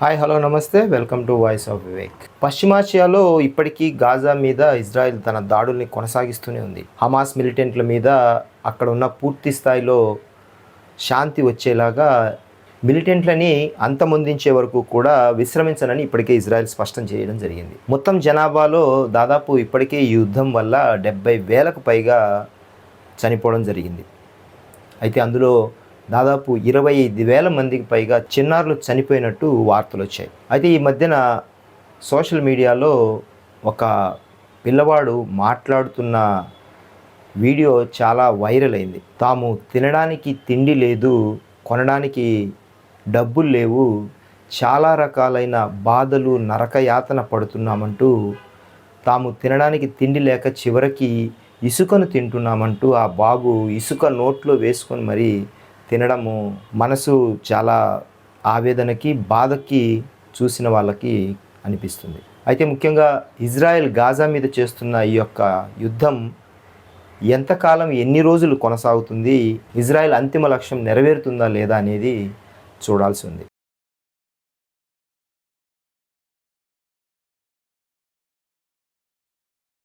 Hi hello నమస్తే welcome to voice of Vivek. పశ్చిమాసియాలో ఇప్పటికీ గాజా మీద ఇజ్రాయెల్ తన దాడుల్ని కొనసాగిస్తూనే ఉంది. హమాస్ మిలిటెంట్ల మీద అక్కడ ఉన్న పూర్తి స్థాయిలో శాంతి వచ్చేలాగా మిలిటెంట్లని అంతమొందించే వరకు కూడా విశ్రమించనని ఇప్పటికే ఇజ్రాయెల్ స్పష్టం చేయడం జరిగింది. మొత్తం జనాభాలో దాదాపు ఇప్పటికే ఈ యుద్ధం వల్ల 70,000కు పైగా చనిపోవడం జరిగింది. అయితే అందులో దాదాపు 25,000 మందికి పైగా చిన్నారులు చనిపోయినట్టు వార్తలు వచ్చాయి. అయితే ఈ మధ్యన సోషల్ మీడియాలో ఒక పిల్లవాడు మాట్లాడుతున్న వీడియో చాలా వైరల్ అయింది. తాము తినడానికి తిండి లేదు, కొనడానికి డబ్బులు లేవు, చాలా రకాలైన బాధలు నరకయాతన పడుతున్నామంటూ, తాము తినడానికి తిండి లేక చివరికి ఇసుకను తింటున్నామంటూ ఆ బాబు ఇసుక నోట్లో వేసుకొని మరీ తినడము మనసు చాలా ఆవేదనకి బాధకి చూసిన వాళ్ళకి అనిపిస్తుంది. అయితే ముఖ్యంగా ఇజ్రాయెల్ గాజా మీద చేస్తున్న ఈ యొక్క యుద్ధం ఎంతకాలం ఎన్ని రోజులు కొనసాగుతుంది, ఇజ్రాయెల్ అంతిమ లక్ష్యం నెరవేరుతుందా లేదా అనేది చూడాల్సి ఉంది.